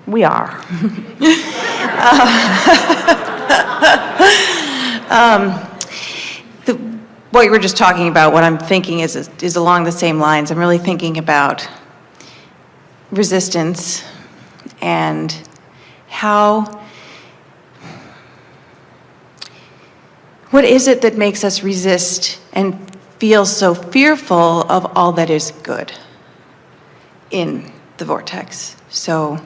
We are. What you were just talking about, what I'm thinking is along the same lines. I'm really thinking about resistance and what is it that makes us resist and feel so fearful of all that is good in the vortex? So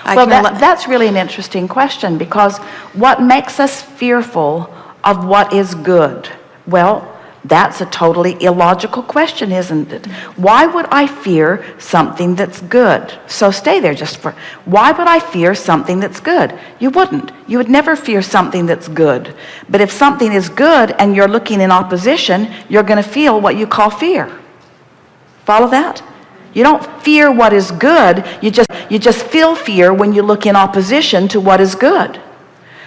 that's really an interesting question, because what makes us fearful of what is good? Well, that's a totally illogical question, isn't it? Why would I fear something that's good? So stay there why would I fear something that's good? You wouldn't. You would never fear something that's good. But if something is good and you're looking in opposition, you're going to feel what you call fear. Follow that? You don't fear what is good. You just feel fear when you look in opposition to what is good.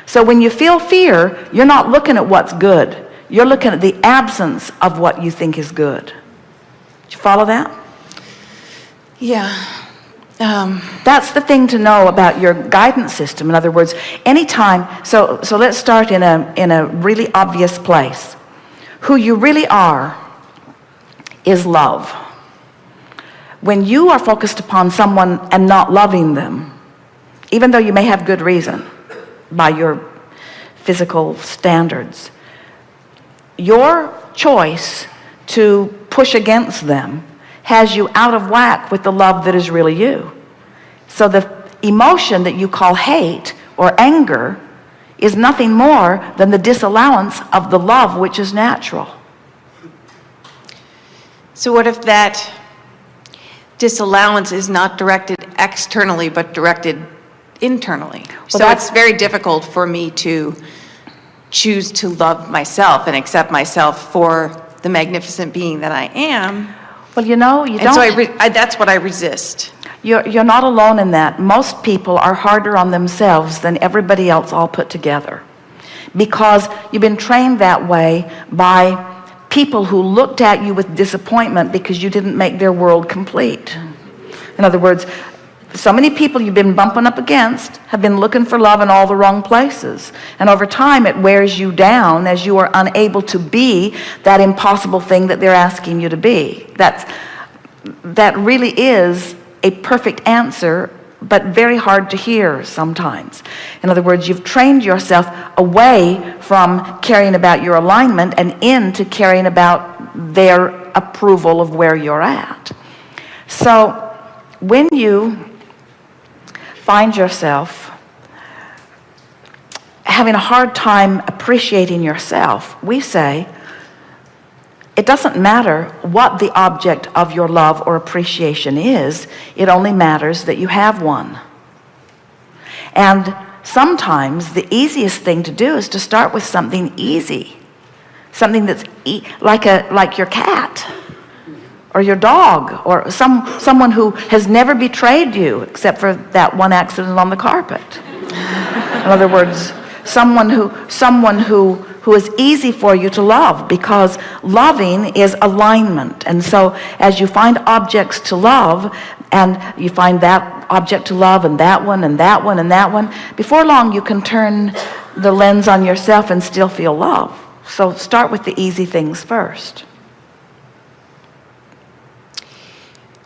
So when you feel fear, you're not looking at what's good. You're looking at the absence of what you think is good. Did you follow that? Yeah. That's the thing to know about your guidance system. In other words, anytime, so let's start in a really obvious place. Who you really are is love. When you are focused upon someone and not loving them, even though you may have good reason by your physical standards, your choice to push against them has you out of whack with the love that is really you. So the emotion that you call hate or anger is nothing more than the disallowance of the love which is natural. So what if that disallowance is not directed externally but directed internally? So it's very difficult for me to choose to love myself and accept myself for the magnificent being that I am. Well, you know, you and don't. So that's what I resist. You're not alone in that. Most people are harder on themselves than everybody else all put together, because you've been trained that way by people who looked at you with disappointment because you didn't make their world complete. In other words, so many people you've been bumping up against have been looking for love in all the wrong places. And over time, it wears you down as you are unable to be that impossible thing that they're asking you to be. That really is a perfect answer, but very hard to hear sometimes. In other words, you've trained yourself away from caring about your alignment and into caring about their approval of where you're at. So when you find yourself having a hard time appreciating yourself, we say it doesn't matter what the object of your love or appreciation is. It only matters that you have one. And sometimes the easiest thing to do is to start with something easy, something that's like your cat or your dog, or someone who has never betrayed you except for that one accident on the carpet. In other words, someone who is easy for you to love, because loving is alignment. And so as you find objects to love, and you find that object to love and that one and that one and that one, before long you can turn the lens on yourself and still feel love. So start with the easy things first.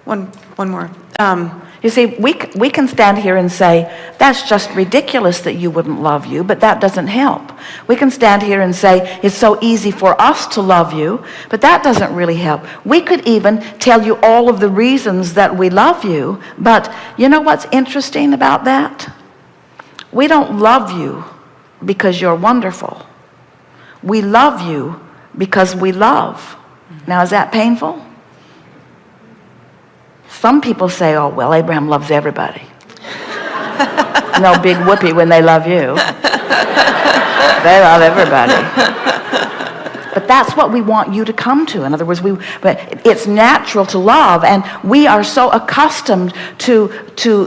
One more. You see, we can stand here and say, that's just ridiculous that you wouldn't love you, but that doesn't help. We can stand here and say, it's so easy for us to love you, but that doesn't really help. We could even tell you all of the reasons that we love you, but you know what's interesting about that? We don't love you because you're wonderful. We love you because we love. Now, is that painful? Some people say, oh, well, Abraham loves everybody. No big whoopee when they love you. They love everybody. But that's what we want you to come to. In other words, it's natural to love, and we are so accustomed to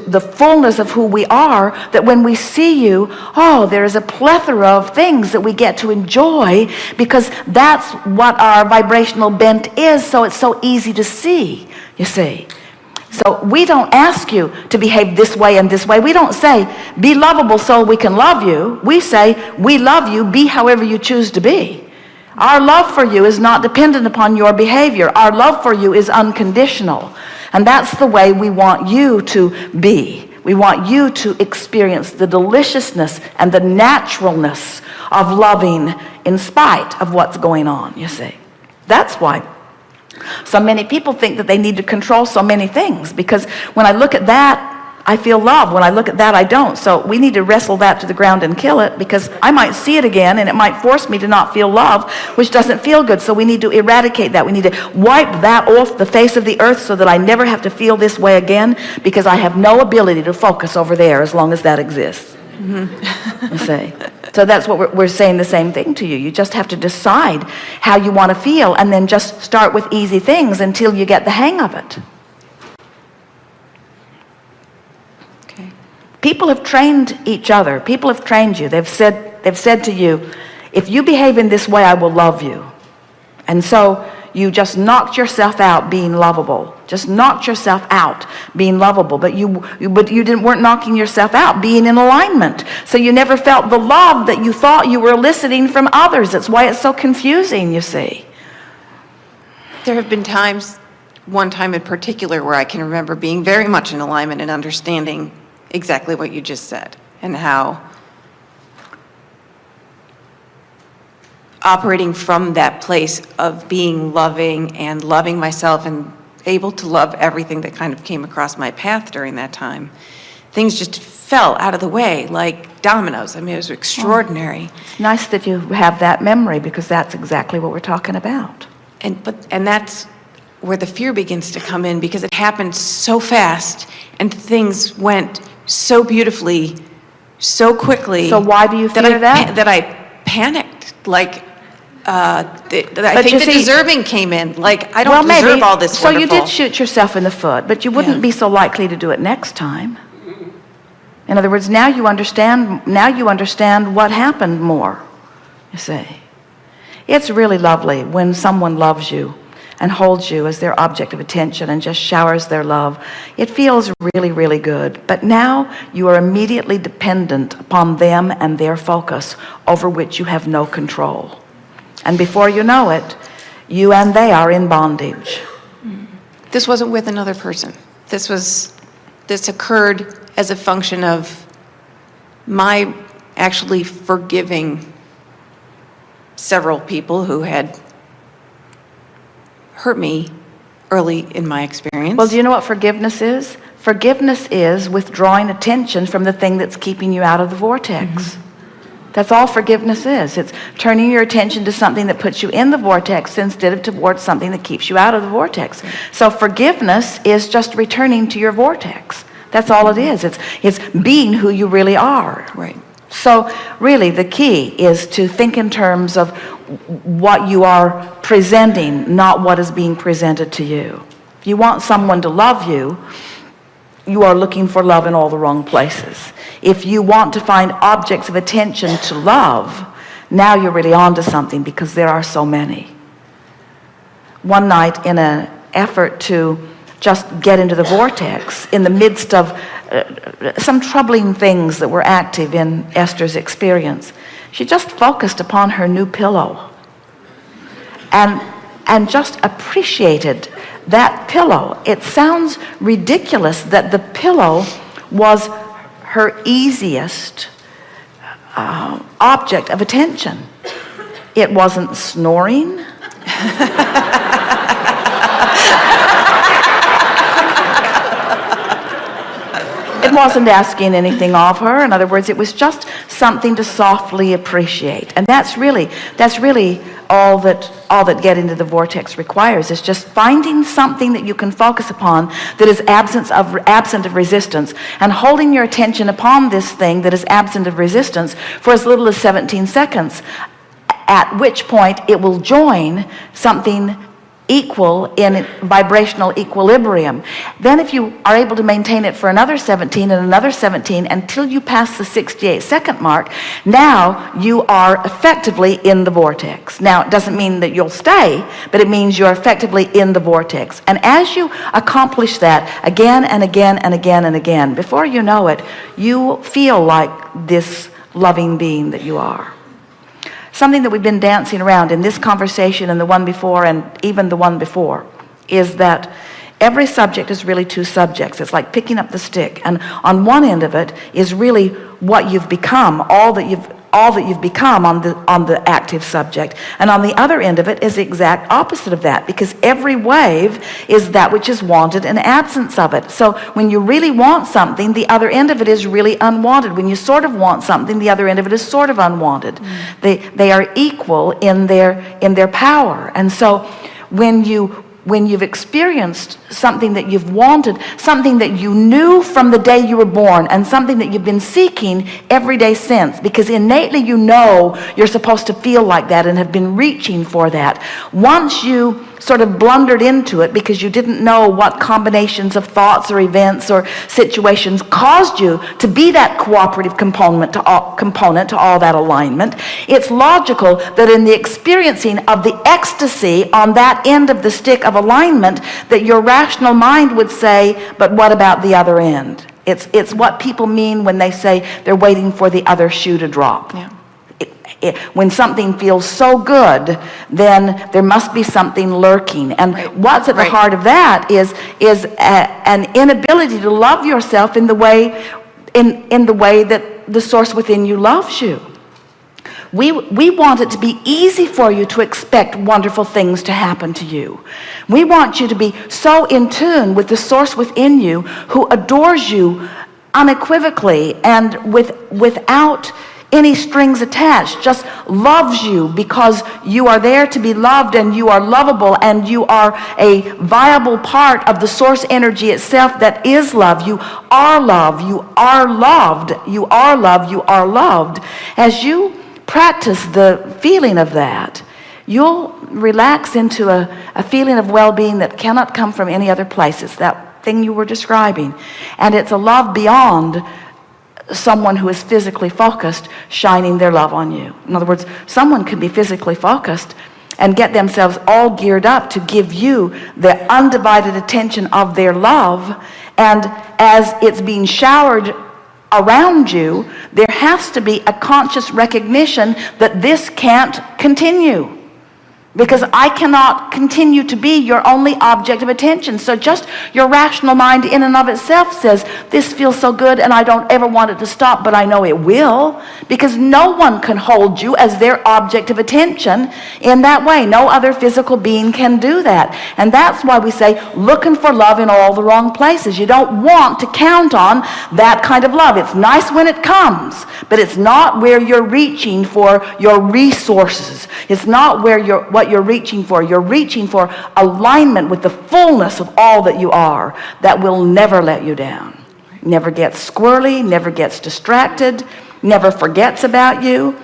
the fullness of who we are that when we see you, oh, there is a plethora of things that we get to enjoy, because that's what our vibrational bent is, so it's so easy to see, you see. So we don't ask you to behave this way and this way. We don't say, be lovable so we can love you. We say, we love you, be however you choose to be. Our love for you is not dependent upon your behavior. Our love for you is unconditional. And that's the way we want you to be. We want you to experience the deliciousness and the naturalness of loving in spite of what's going on, you see. That's why so many people think that they need to control so many things, because when I look at that, I feel love. When I look at that, I don't. So we need to wrestle that to the ground and kill it, because I might see it again and it might force me to not feel love, which doesn't feel good. So we need to eradicate that. We need to wipe that off the face of the earth so that I never have to feel this way again, because I have no ability to focus over there as long as that exists. You see. So that's what we're saying, the same thing to you. You just have to decide how you want to feel, and then just start with easy things until you get the hang of it. Okay. People have trained each other. People have trained you. They've said to you, if you behave in this way, I will love you. And so you just knocked yourself out being lovable. Just knocked yourself out being lovable. But you weren't knocking yourself out being in alignment. So you never felt the love that you thought you were eliciting from others. That's why it's so confusing, you see. There have been times, one time in particular, where I can remember being very much in alignment and understanding exactly what you just said, and how operating from that place of being loving and loving myself and able to love everything that kind of came across my path during that time, things just fell out of the way like dominoes. I mean, it was extraordinary. It's nice that you have that memory, because that's exactly what we're talking about. And that's where the fear begins to come in, because it happened so fast and things went so beautifully, so quickly. So why do you fear that? That I panicked. Like, I think the deserving came in. Like, I don't deserve all this wonderful. So you did shoot yourself in the foot, but you wouldn't be so likely to do it next time. In other words, now you understand what happened more, you see. It's really lovely when someone loves you and holds you as their object of attention and just showers their love. It feels really, really good. But now you are immediately dependent upon them and their focus, over which you have no control. And before you know it, you and they are in bondage. This wasn't with another person. This occurred as a function of my actually forgiving several people who had hurt me early in my experience. Well, do you know what forgiveness is? Forgiveness is withdrawing attention from the thing that's keeping you out of the vortex. Mm-hmm. That's all forgiveness is. It's turning your attention to something that puts you in the vortex instead of towards something that keeps you out of the vortex. So forgiveness is just returning to your vortex. That's all it is. It's being who you really are. Right. So really the key is to think in terms of what you are presenting, not what is being presented to you. If you want someone to love you, you are looking for love in all the wrong places. If you want to find objects of attention to love, now you're really onto something, because there are so many. One night, in an effort to just get into the vortex, in the midst of some troubling things that were active in Esther's experience, she just focused upon her new pillow and just appreciated that pillow. It sounds ridiculous that the pillow was her easiest object of attention. It wasn't snoring. It wasn't asking anything of her. In other words, it was just something to softly appreciate. And that's really all that getting into the vortex requires, is just finding something that you can focus upon that is absent of resistance, and holding your attention upon this thing that is absent of resistance for as little as 17 seconds, at which point it will join something equal in vibrational equilibrium. Then if you are able to maintain it for another 17 and another 17 until you pass the 68-second mark, now you are effectively in the vortex. Now, it doesn't mean that you'll stay, but it means you're effectively in the vortex. And as you accomplish that again and again and again and again, before you know it, you feel like this loving being that you are. Something that we've been dancing around in this conversation and the one before and even the one before is that every subject is really two subjects. It's like picking up the stick, and on one end of it is really what you've become, all that you've become on the active subject, and on the other end of it is the exact opposite of that, because every wave is that which is wanted and absence of it. So when you really want something, the other end of it is really unwanted. When you sort of want something, the other end of it is sort of unwanted. They are equal in their power. And so when you've experienced something that you've wanted, something that you knew from the day you were born, and something that you've been seeking every day since, because innately you know you're supposed to feel like that and have been reaching for that. Once you sort of blundered into it because you didn't know what combinations of thoughts or events or situations caused you to be that cooperative component to all that alignment, it's logical that in the experiencing of the ecstasy on that end of the stick of alignment, that your rational mind would say, but what about the other end? It's what people mean when they say they're waiting for the other shoe to drop. Yeah. When something feels so good, then there must be something lurking. And what's at the heart of that is an inability to love yourself in the way that the source within you loves you. We want it to be easy for you to expect wonderful things to happen to you. We want you to be so in tune with the source within you who adores you unequivocally and without any strings attached, just loves you because you are there to be loved and you are lovable and you are a viable part of the source energy itself that is love. You are love, you are loved, you are love, you are loved. As you practice the feeling of that, you'll relax into a feeling of well-being that cannot come from any other place. It's that thing you were describing, and it's a love beyond someone who is physically focused shining their love on you. In other words, someone can be physically focused and get themselves all geared up to give you the undivided attention of their love, and as it's being showered around you, there has to be a conscious recognition that this can't continue, because I cannot continue to be your only object of attention. So just your rational mind in and of itself says, this feels so good and I don't ever want it to stop, but I know it will, because no one can hold you as their object of attention in that way. No other physical being can do that. And that's why we say, looking for love in all the wrong places. You don't want to count on that kind of love. It's nice when it comes, but it's not where you're reaching for your resources. It's not where what you're reaching for. You're reaching for alignment with the fullness of all that you are, that will never let you down. Never gets squirrely, never gets distracted, never forgets about you,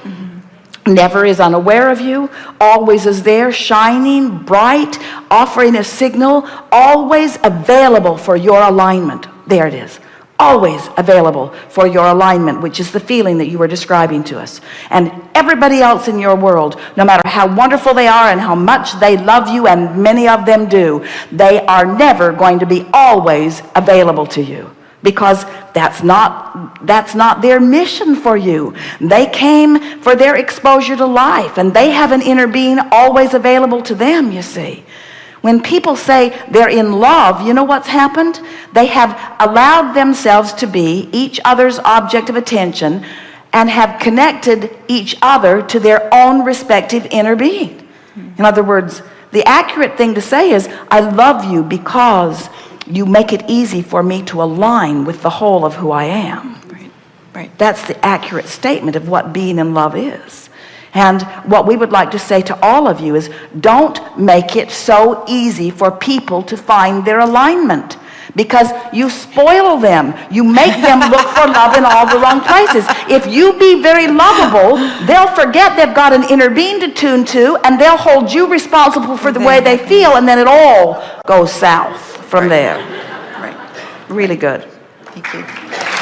never is unaware of you, always is there, shining, bright, offering a signal, always available for your alignment. There it is. Always available for your alignment, which is the feeling that you were describing to us. And everybody else in your world, no matter how wonderful they are and how much they love you, and many of them do, they are never going to be always available to you, because that's not their mission for you. They came for their exposure to life, and they have an inner being always available to them, you see. When people say they're in love, you know what's happened? They have allowed themselves to be each other's object of attention and have connected each other to their own respective inner being. In other words, the accurate thing to say is, I love you because you make it easy for me to align with the whole of who I am. Right. That's the accurate statement of what being in love is. And what we would like to say to all of you is, don't make it so easy for people to find their alignment. because you spoil them. You make them look for love in all the wrong places. If you be very lovable, they'll forget they've got an inner being to tune to, and they'll hold you responsible for the way they feel, and then it all goes south from there. Right. Really good. Thank you.